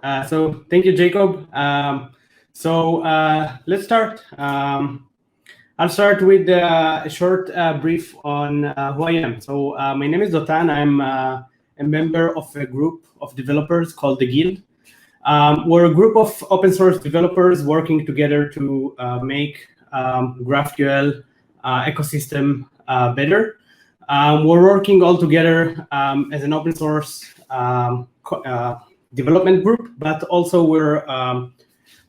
So thank you, Jacob. Let's start. I'll start with a short brief on who I am. So my name is Dotan. I'm a member of a group of developers called the Guild. We're a group of open source developers working together to make GraphQL ecosystem better. We're working all together as an open source development group, but also we're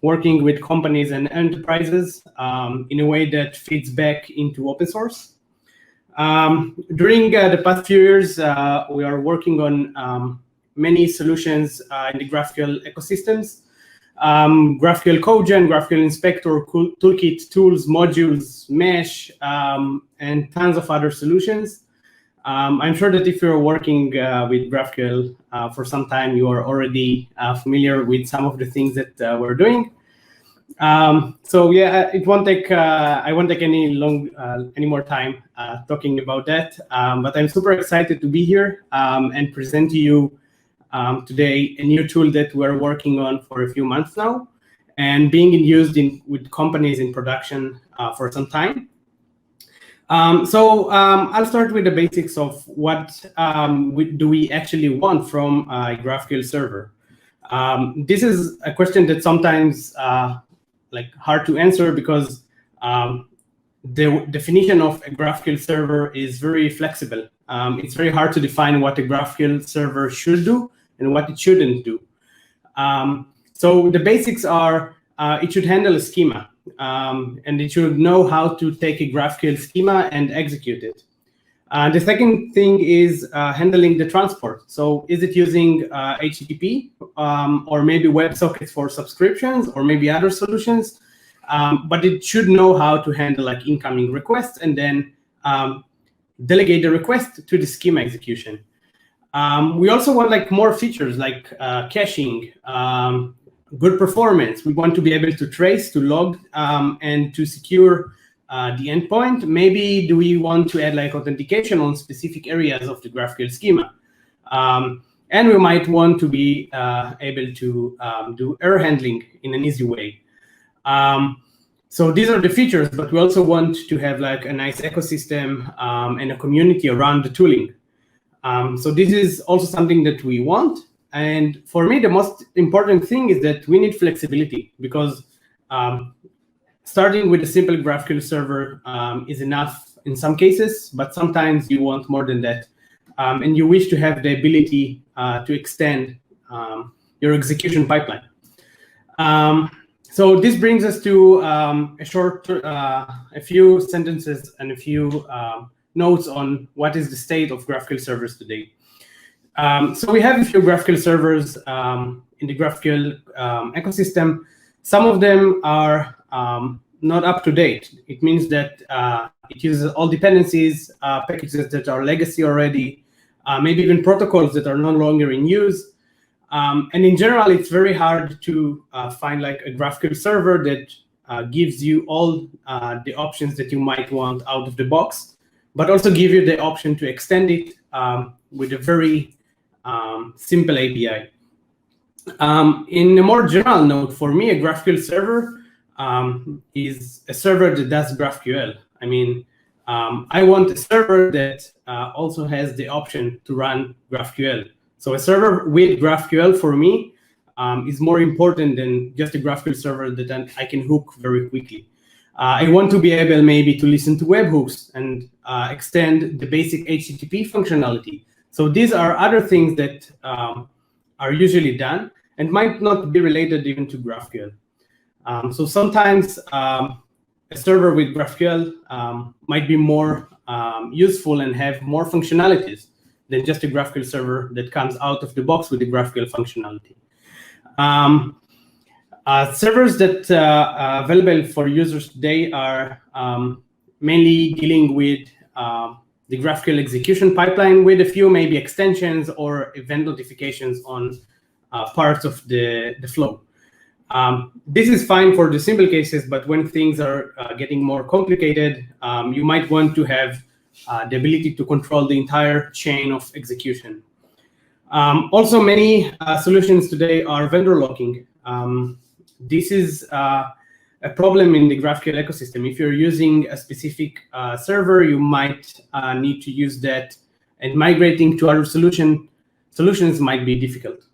working with companies and enterprises in a way that feeds back into open source. During the past few years, we are working on many solutions in the GraphQL ecosystems. GraphQL CodeGen, GraphQL Inspector, Toolkit, tools, modules, Mesh, and tons of other solutions. I'm sure that if you're working with GraphQL for some time, you are already familiar with some of the things that we're doing. It won't take I won't take any more time talking about that. But I'm super excited to be here and present to you today a new tool that we're working on for a few months now and being used with companies in production for some time. I'll start with the basics of what do we actually want from a GraphQL server. This is a question that sometimes hard to answer because the definition of a GraphQL server is very flexible. It's very hard to define what a GraphQL server should do and what it shouldn't do. So the basics are it should handle a schema. And it should know how to take a GraphQL schema and execute it. The second thing is handling the transport. So is it using HTTP or maybe WebSockets for subscriptions or maybe other solutions? But it should know how to handle incoming requests and then delegate the request to the schema execution. We also want more features like caching, good performance. We want to be able to trace, to log, and to secure the endpoint. Maybe do we want to add authentication on specific areas of the GraphQL schema? And we might want to be able to do error handling in an easy way. So these are the features, but we also want to have a nice ecosystem and a community around the tooling. So this is also something that we want. And for me, the most important thing is that we need flexibility because starting with a simple GraphQL server is enough in some cases, but sometimes you want more than that. And you wish to have the ability to extend your execution pipeline. So this brings us to a few sentences and a few notes on what is the state of GraphQL servers today. So we have a few GraphQL servers in the GraphQL ecosystem. Some of them are not up to date. It means that it uses all dependencies, packages that are legacy already, maybe even protocols that are no longer in use. And in general, it's very hard to find a GraphQL server that gives you all the options that you might want out of the box, but also give you the option to extend it with a very simple API. In a more general note, for me, a GraphQL server is a server that does GraphQL. I mean, I want a server that also has the option to run GraphQL. So a server with GraphQL for me is more important than just a GraphQL server that I can hook very quickly. I want to be able maybe to listen to webhooks and extend the basic HTTP functionality. So these are other things that are usually done and might not be related even to GraphQL. So sometimes a server with GraphQL might be more useful and have more functionalities than just a GraphQL server that comes out of the box with the GraphQL functionality. Servers that are available for users today are mainly dealing with the GraphQL execution pipeline with a few maybe extensions or event notifications on parts of the flow. This is fine for the simple cases, but when things are getting more complicated, you might want to have the ability to control the entire chain of execution. Also, many solutions today are vendor locking. This is a problem in the GraphQL ecosystem. If you're using a specific server, you might need to use that, and migrating to other solutions might be difficult.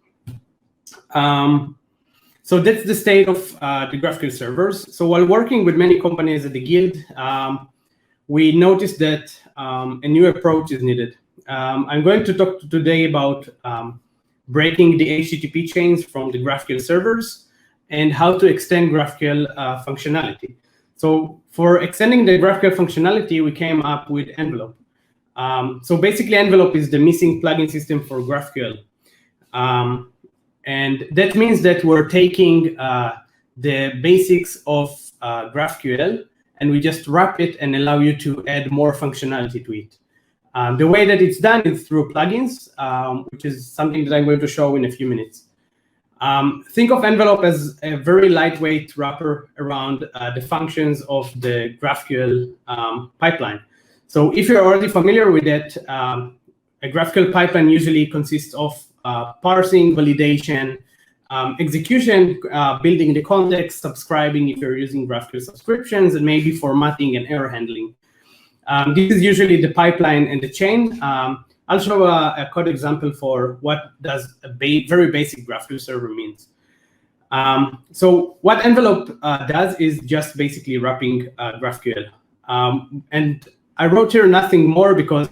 So that's the state of the GraphQL servers. So while working with many companies at the Guild, we noticed that a new approach is needed. I'm going to talk today about breaking the HTTP chains from the GraphQL servers and how to extend GraphQL functionality. So for extending the GraphQL functionality, we came up with Envelop. So basically, Envelop is the missing plugin system for GraphQL. And that means that we're taking the basics of GraphQL, and we just wrap it and allow you to add more functionality to it. The way that it's done is through plugins, which is something that I'm going to show in a few minutes. Think of Envelop as a very lightweight wrapper around the functions of the GraphQL pipeline. So if you're already familiar with that, a GraphQL pipeline usually consists of parsing, validation, execution, building the context, subscribing if you're using GraphQL subscriptions, and maybe formatting and error handling. This is usually the pipeline and the chain. I'll show a code example for what does a very basic GraphQL server means. So what Envelop does is just basically wrapping GraphQL. And I wrote here nothing more because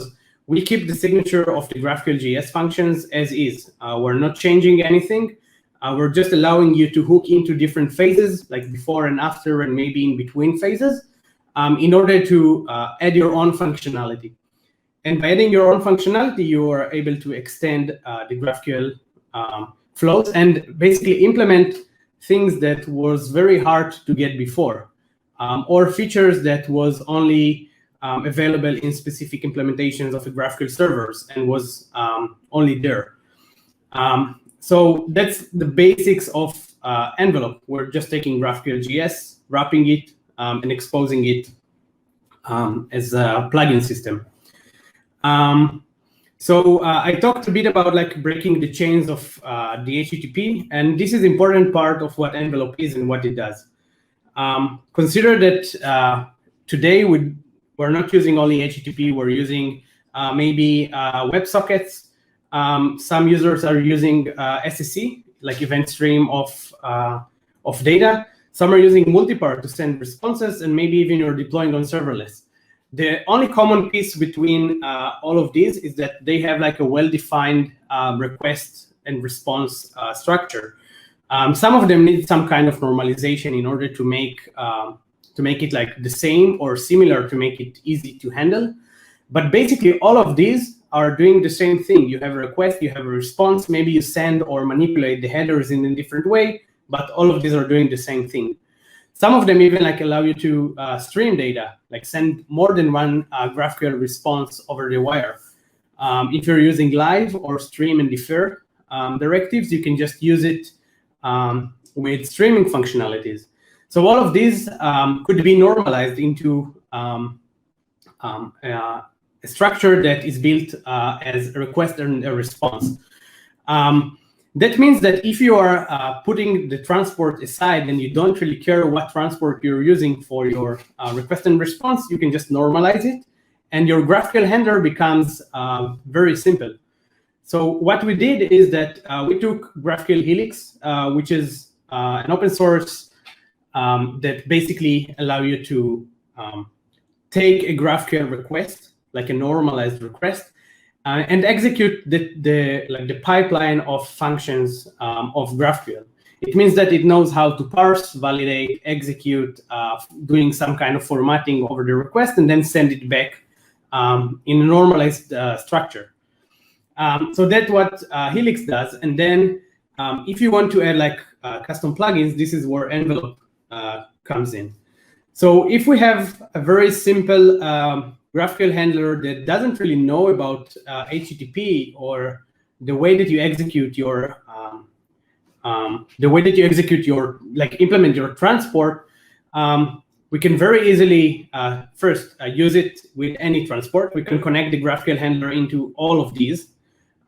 we keep the signature of the GraphQL.js functions as is. We're not changing anything. We're just allowing you to hook into different phases, like before and after, and maybe in between phases, in order to add your own functionality. And by adding your own functionality, you are able to extend the GraphQL flows and basically implement things that was very hard to get before, or features that was only available in specific implementations of the GraphQL servers and was only there. So that's the basics of Envelop. We're just taking GraphQL.js, wrapping it, and exposing it as a plugin system. So I talked a bit about like breaking the chains of the HTTP, and this is an important part of what Envelop is and what it does. Consider that today we're not using only HTTP, we're using maybe WebSockets. Some users are using SSE, like event stream of data. Some are using multipart to send responses, and maybe even you're deploying on serverless. The only common piece between all of these is that they have like a well-defined request and response structure. Some of them need some kind of normalization in order to make it like the same or similar to make it easy to handle. But basically, all of these are doing the same thing. You have a request, you have a response, maybe you send or manipulate the headers in a different way, but all of these are doing the same thing. Some of them even like allow you to stream data, like send more than one GraphQL response over the wire. If you're using live or stream and defer directives, you can just use it with streaming functionalities. So all of these could be normalized into a structure that is built as a request and a response. That means that if you are putting the transport aside and you don't really care what transport you're using for your request and response, you can just normalize it, and your GraphQL handler becomes very simple. So what we did is that we took GraphQL Helix, which is an open source that basically allow you to take a GraphQL request, like a normalized request, and execute the pipeline of functions of GraphQL. It means that it knows how to parse, validate, execute, doing some kind of formatting over the request, and then send it back in a normalized structure. So that's what Helix does. And then if you want to add like custom plugins, this is where Envelop comes in. So if we have a very simple GraphQL handler that doesn't really know about HTTP or the way that you execute your implement your transport, we can very easily first use it with any transport. We can connect the GraphQL handler into all of these.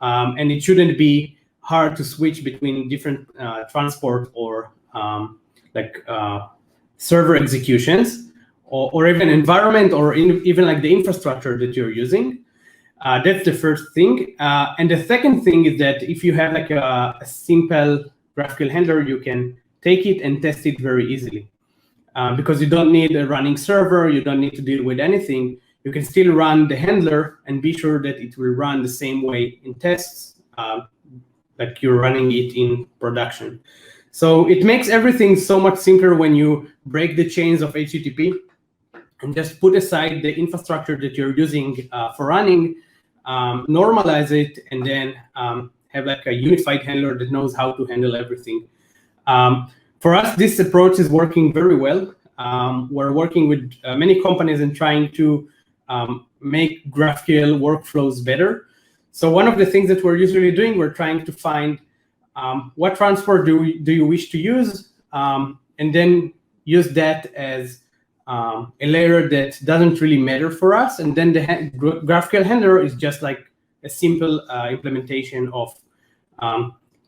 and it shouldn't be hard to switch between different transport or server executions, or even environment, or even like the infrastructure that you're using. That's the first thing. And the second thing is that if you have like a simple GraphQL handler, you can take it and test it very easily. Because you don't need a running server, you don't need to deal with anything. You can still run the handler and be sure that it will run the same way in tests, like you're running it in production. So it makes everything so much simpler when you break the chains of HTTP and just put aside the infrastructure that you're using for running, normalize it, and then have like a unified handler that knows how to handle everything. For us, this approach is working very well. We're working with many companies and trying to make GraphQL workflows better. So one of the things that we're usually doing, we're trying to find what transport do you wish to use, and then use that as a layer that doesn't really matter for us. And then the GraphQL handler is just like a simple implementation of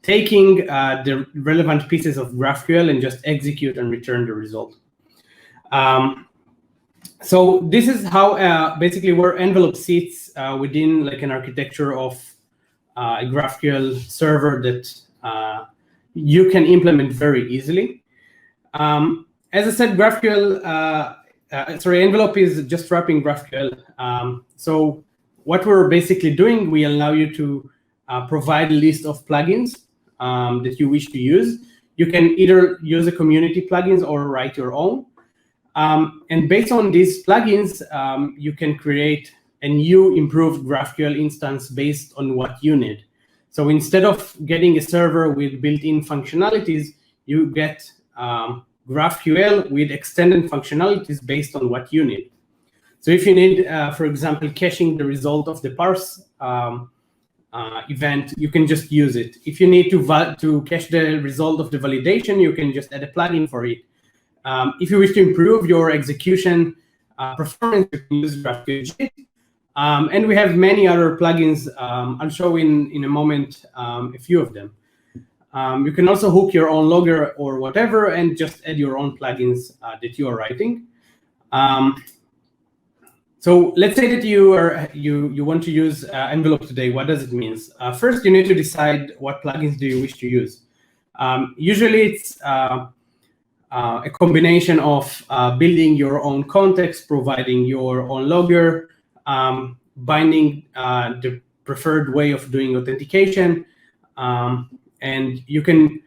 taking the relevant pieces of GraphQL and just execute and return the result. So this is how basically where Envelop sits within like an architecture of a GraphQL server that you can implement very easily. As I said, Envelop is just wrapping GraphQL. So what we're basically doing, we allow you to provide a list of plugins that you wish to use. You can either use a community plugins or write your own. And based on these plugins, you can create a new improved GraphQL instance based on what you need. So instead of getting a server with built-in functionalities, you get GraphQL with extended functionalities based on what you need. So if you need, for example, caching the result of the parse event, you can just use it. If you need to cache the result of the validation, you can just add a plugin for it. If you wish to improve your execution performance, you can use GraphQL. And we have many other plugins. I'll show in a moment a few of them. You can also hook your own logger or whatever and just add your own plugins that you are writing. So let's say that you want to use Envelop today. What does it mean? First, you need to decide what plugins do you wish to use. Usually, it's a combination of building your own context, providing your own logger, binding the preferred way of doing authentication, and you can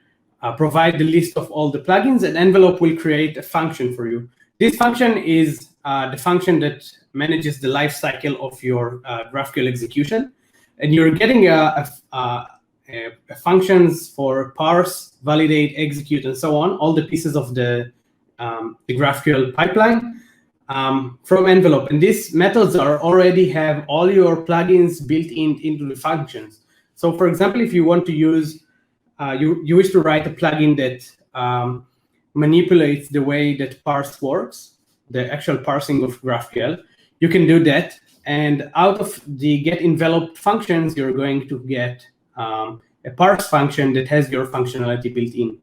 provide the list of all the plugins, and Envelop will create a function for you. This function is the function that manages the life cycle of your GraphQL execution, and you're getting functions for parse, validate, execute, and so on, all the pieces of the GraphQL pipeline from Envelop. And these methods already have all your plugins built into the functions. So for example, if you want to use, you wish to write a plugin that manipulates the way that parse works, the actual parsing of GraphQL, you can do that. And out of the get enveloped functions, you're going to get a parse function that has your functionality built in.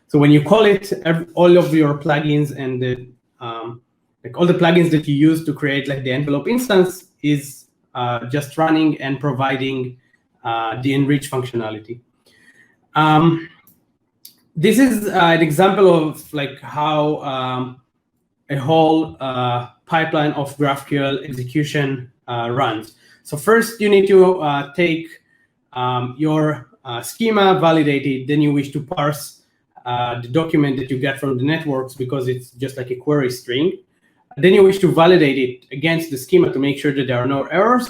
So when you call it, all of your plugins and the like all the plugins that you use to create like the Envelop instance is just running and providing the enriched functionality. This is an example of like how a whole pipeline of GraphQL execution runs. So first, you need to take your schema, validate it, then you wish to parse the document that you get from the networks because it's just like a query string. Then you wish to validate it against the schema to make sure that there are no errors.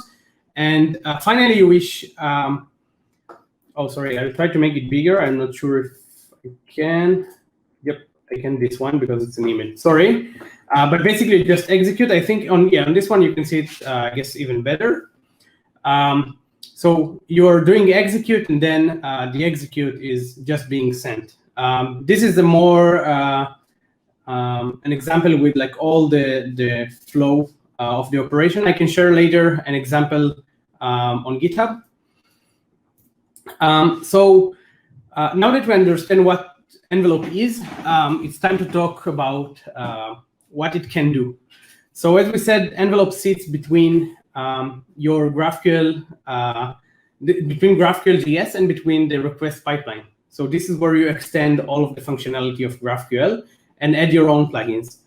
And finally, you wish, oh, sorry, I'll try to make it bigger. I'm not sure if I can. Yep, I can this one because it's an image. Sorry. But basically, just execute. I think on this one, you can see it, I guess, even better. So you're doing execute, and then the execute is just being sent. This is the more an example with like all the flow of the operation. I can share later an example on GitHub. So now that we understand what Envelop is, it's time to talk about what it can do. So as we said, Envelop sits between your GraphQL, between GraphQL.js and between the request pipeline. So this is where you extend all of the functionality of GraphQL and add your own plugins.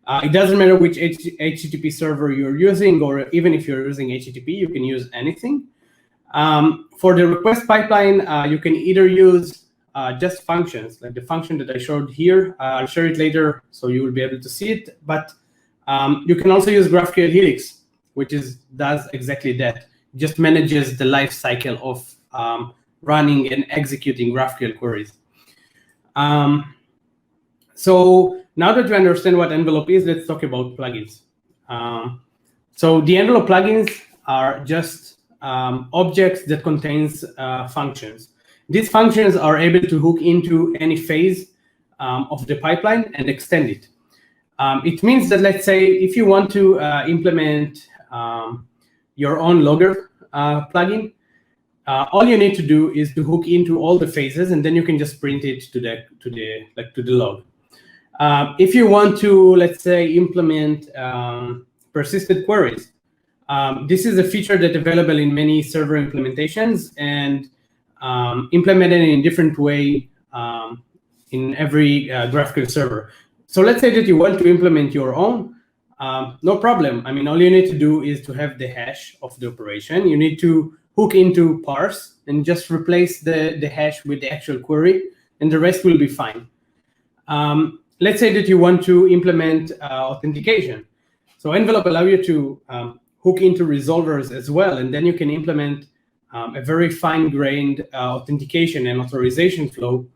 It doesn't matter which HTTP server you're using, or even if you're using HTTP, you can use anything. For the request pipeline, you can either use just functions, like the function that I showed here. I'll share it later, so you will be able to see it. But you can also use GraphQL Helix, which does exactly that. It just manages the life cycle of running and executing GraphQL queries. So now that we understand what Envelop is, let's talk about plugins. So the Envelop plugins are just objects that contains functions. These functions are able to hook into any phase of the pipeline and extend it. It means that, let's say, if you want to implement your own logger plugin, all you need to do is to hook into all the phases, and then you can just print it to the log. If you want to, let's say, implement persisted queries, this is a feature that's available in many server implementations and implemented in a different way in every GraphQL server. So let's say that you want to implement your own, no problem. I mean, all you need to do is to have the hash of the operation. You need to hook into parse and just replace the hash with the actual query, and the rest will be fine. Let's say that you want to implement authentication. So Envelop allows you to hook into resolvers as well, and then you can implement a very fine-grained authentication and authorization flow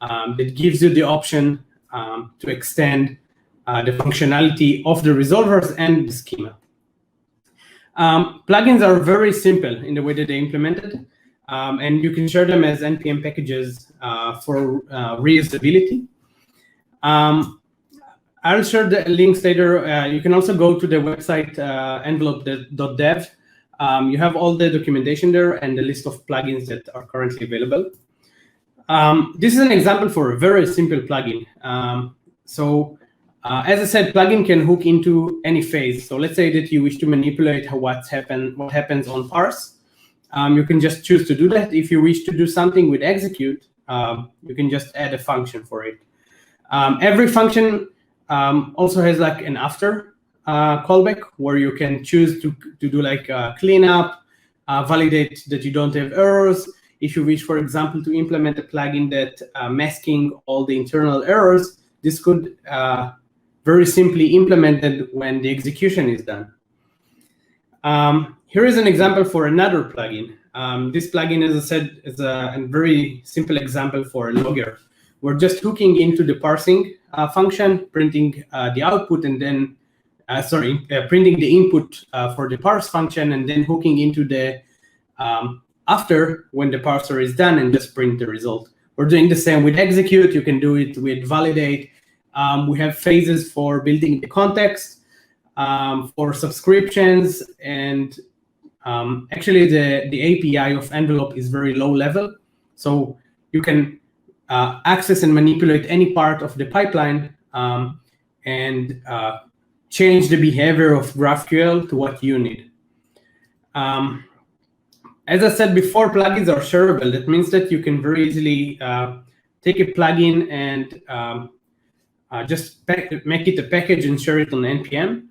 that gives you the option to extend the functionality of the resolvers and the schema. Plugins are very simple in the way that they implemented, and you can share them as NPM packages for reusability. I'll share the links later. You can also go to the website envelop.dev. You have all the documentation there and the list of plugins that are currently available. This is an example for a very simple plugin. As I said, plugin can hook into any phase. So let's say that you wish to manipulate what happens on parse. You can just choose to do that. If you wish to do something with execute, you can just add a function for it. Every function also has like an after callback where you can choose to do like cleanup, validate that you don't have errors. If you wish, for example, to implement a plugin that masking all the internal errors, this could very simply implemented when the execution is done. Here is an example for another plugin. This plugin, as I said, is a very simple example for a logger. We're just hooking into the parsing function, printing the output, and then, printing the input for the parse function, and then hooking into the after when the parser is done and just print the result. We're doing the same with execute. You can do it with validate. We have phases for building the context, for subscriptions, and actually the API of Envelop is very low level. So you can access and manipulate any part of the pipeline and change the behavior of GraphQL to what you need. As I said before, plugins are shareable. That means that you can very easily take a plugin and just make it a package and share it on NPM.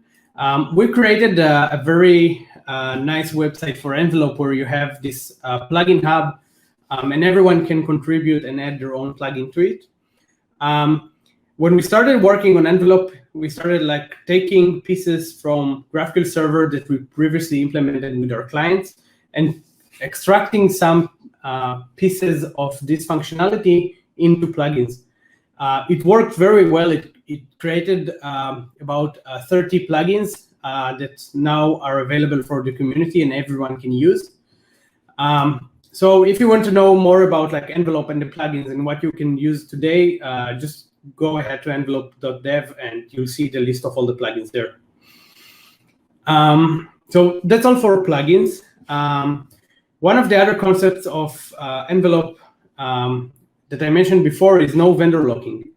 We created a very nice website for Envelop where you have this plugin hub, and everyone can contribute and add their own plugin to it. When we started working on Envelop, we started like taking pieces from GraphQL server that we previously implemented with our clients and extracting some pieces of this functionality into plugins. It worked very well. It created about 30 plugins that now are available for the community and everyone can use. So if you want to know more about like Envelop and the plugins and what you can use today, just go ahead to envelop.dev and you'll see the list of all the plugins there. So that's all for plugins. One of the other concepts of Envelop that I mentioned before is no vendor locking.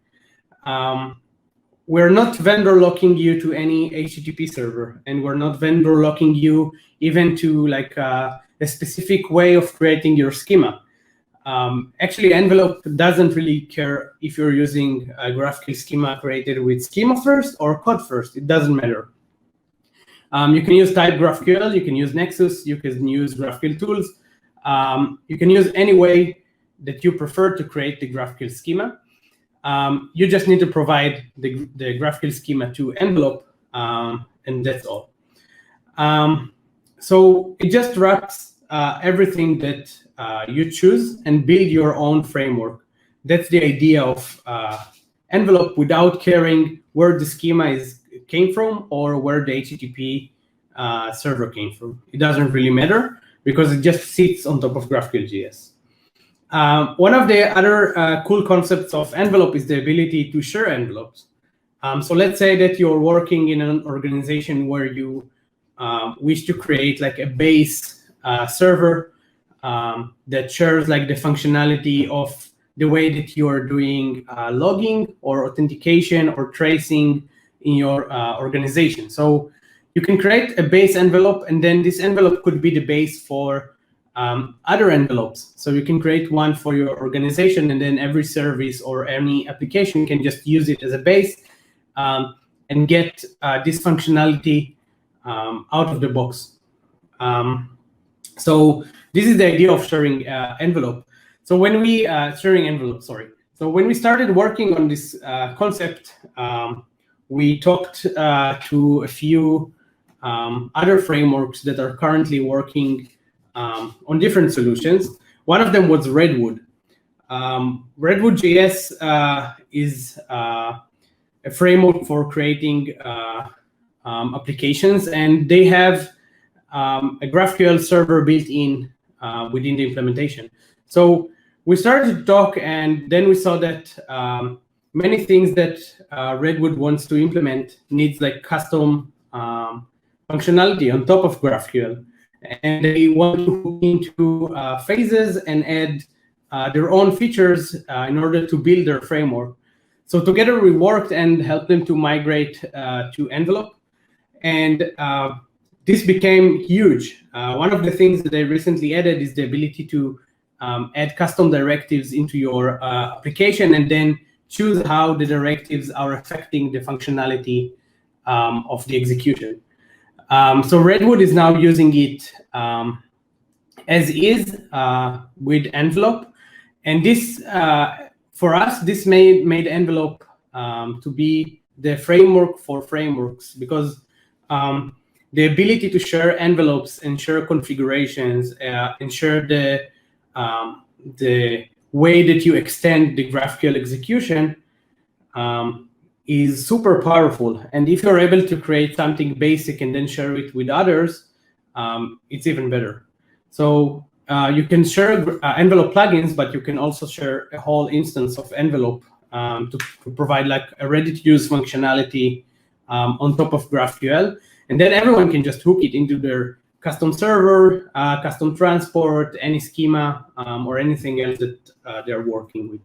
We're not vendor locking you to any HTTP server, and we're not vendor locking you even to like a specific way of creating your schema. Actually, Envelop doesn't really care if you're using a GraphQL schema created with schema first or code first. It doesn't matter. You can use type GraphQL, you can use Nexus, you can use GraphQL tools. You can use any way that you prefer to create the GraphQL schema. You just need to provide the GraphQL schema to Envelop, and that's all. So it just wraps everything that you choose and build your own framework. That's the idea of Envelop, without caring where the schema came from or where the HTTP server came from. It doesn't really matter because it just sits on top of GraphQL.js. One of the other cool concepts of Envelop is the ability to share envelopes. So let's say that you're working in an organization where you wish to create like a base server that shares like the functionality of the way that you are doing logging or authentication or tracing in your organization. So you can create a base envelope, and then this envelope could be the base for other envelopes. So you can create one for your organization, and then every service or any application can just use it as a base and get this functionality out of the box. So this is the idea of sharing envelope. So when we sharing envelope, sorry. So when we started working on this concept, we talked to a few other frameworks that are currently working on different solutions. One of them was Redwood. RedwoodJS is a framework for creating applications, and they have a GraphQL server built in within the implementation. So we started to talk, and then we saw that many things that Redwood wants to implement needs like custom functionality on top of GraphQL. And they want to hook into phases and add their own features in order to build their framework. So together we worked and helped them to migrate to Envelop. And this became huge. One of the things that they recently added is the ability to add custom directives into your application and then choose how the directives are affecting the functionality of the execution. So Redwood is now using it as is with Envelop. And this, for us, this made Envelop to be the framework for frameworks, because the ability to share envelopes and share configurations and share the way that you extend the GraphQL execution is super powerful. And if you're able to create something basic and then share it with others, it's even better. So you can share Envelop plugins, but you can also share a whole instance of Envelop to provide like a ready-to-use functionality on top of GraphQL. And then everyone can just hook it into their custom server, custom transport, any schema, or anything else that they're working with.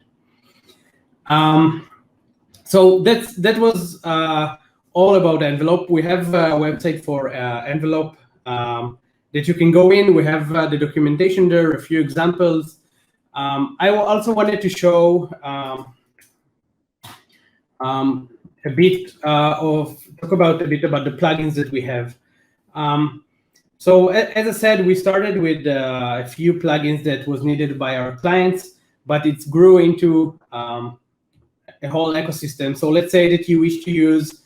So that was all about Envelop. We have a website for Envelop that you can go in. We have the documentation there, a few examples. I also wanted to show talk about a bit about the plugins that we have. So as I said, we started with a few plugins that was needed by our clients, but it grew into a whole ecosystem. So let's say that you wish to use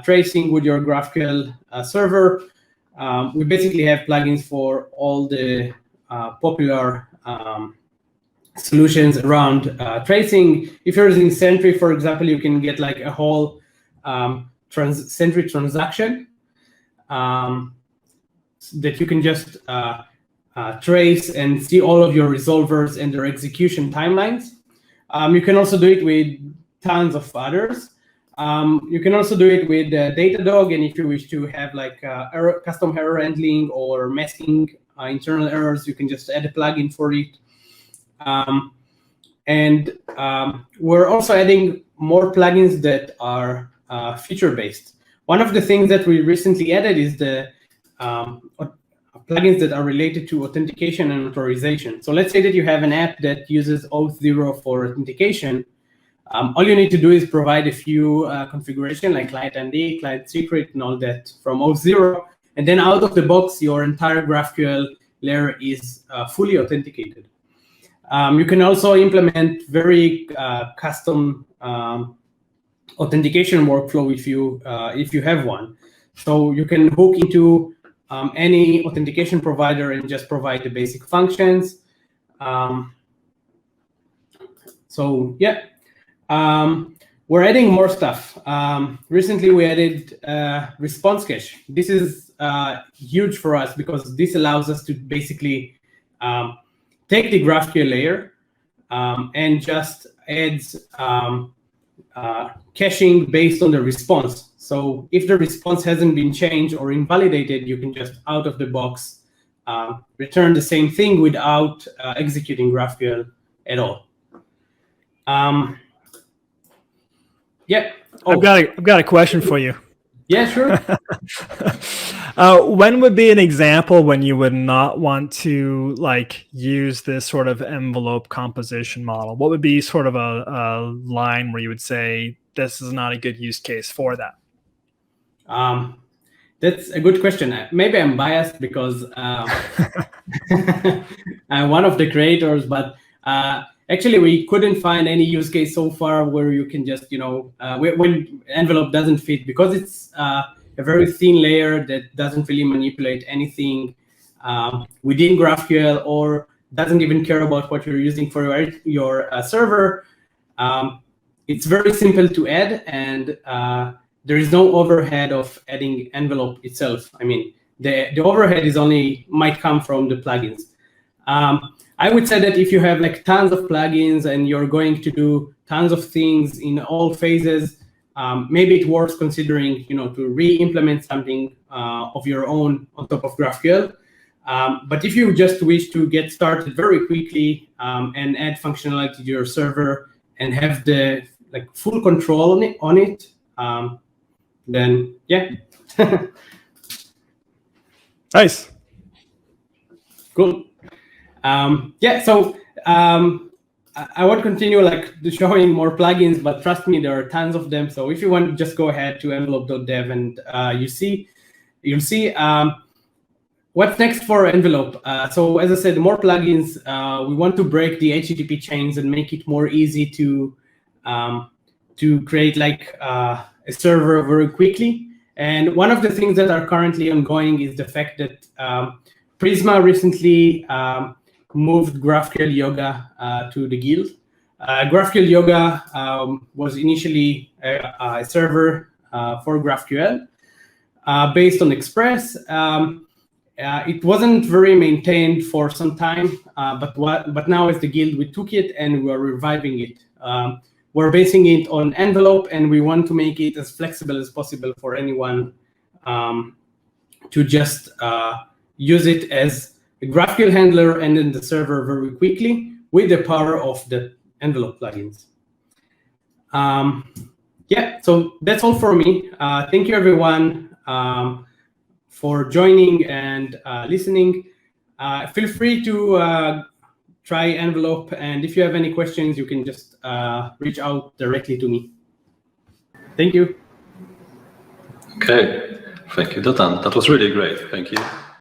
tracing with your GraphQL server. We basically have plugins for all the popular solutions around tracing. If you're using Sentry, for example, you can get like a whole Sentry transaction that you can just trace and see all of your resolvers and their execution timelines. You can also do it with tons of others. You can also do it with Datadog, and if you wish to have like custom error handling or masking internal errors, you can just add a plugin for it. We're also adding more plugins that are feature-based. One of the things that we recently added is the plugins that are related to authentication and authorization. So let's say that you have an app that uses Auth0 for authentication. All you need to do is provide a few configuration like client ID, client secret, and all that from Auth0. And then out of the box, your entire GraphQL layer is fully authenticated. You can also implement very custom authentication workflow if you have one. So you can hook into any authentication provider and just provide the basic functions. So yeah, we're adding more stuff. Recently, we added response cache. This is huge for us because this allows us to basically take the GraphQL layer and just adds caching based on the response. So if the response hasn't been changed or invalidated, you can just out of the box return the same thing without executing GraphQL at all. Yeah. Oh. I've got a question for you. Yeah, sure. When would be an example when you would not want to use this sort of envelope composition model? What would be sort of a line where you would say this is not a good use case for that? That's a good question. Maybe I'm biased because I'm one of the creators, but actually we couldn't find any use case so far where you can just, when envelope doesn't fit, because it's a very thin layer that doesn't really manipulate anything within GraphQL or doesn't even care about what you're using for your server. It's very simple to add, and there is no overhead of adding envelope itself. I mean, the overhead might come from the plugins. I would say that if you have tons of plugins and you're going to do tons of things in all phases, maybe it worth considering, to re-implement something of your own on top of GraphQL. But if you just wish to get started very quickly and add functionality to your server and have the full control on it, then yeah. Nice. Cool. Yeah, so I won't continue showing more plugins, but trust me, there are tons of them. So if you want, just go ahead to envelope.dev and you'll see what's next for Envelope. So as I said, more plugins. We want to break the HTTP chains and make it more easy to create a server very quickly. And one of the things that are currently ongoing is the fact that Prisma recently moved GraphQL Yoga to the guild. GraphQL Yoga was initially a server for GraphQL based on Express. It wasn't very maintained for some time, but now as the guild, we took it and we're reviving it. We're basing it on Envelope, and we want to make it as flexible as possible for anyone to just use it as a GraphQL handler and then the server very quickly with the power of the Envelop plugins. Yeah, so that's all for me. Thank you, everyone, for joining and listening. Feel free to try Envelope, and if you have any questions, you can just reach out directly to me. Thank you. Okay, thank you, Dotan. That was really great. Thank you.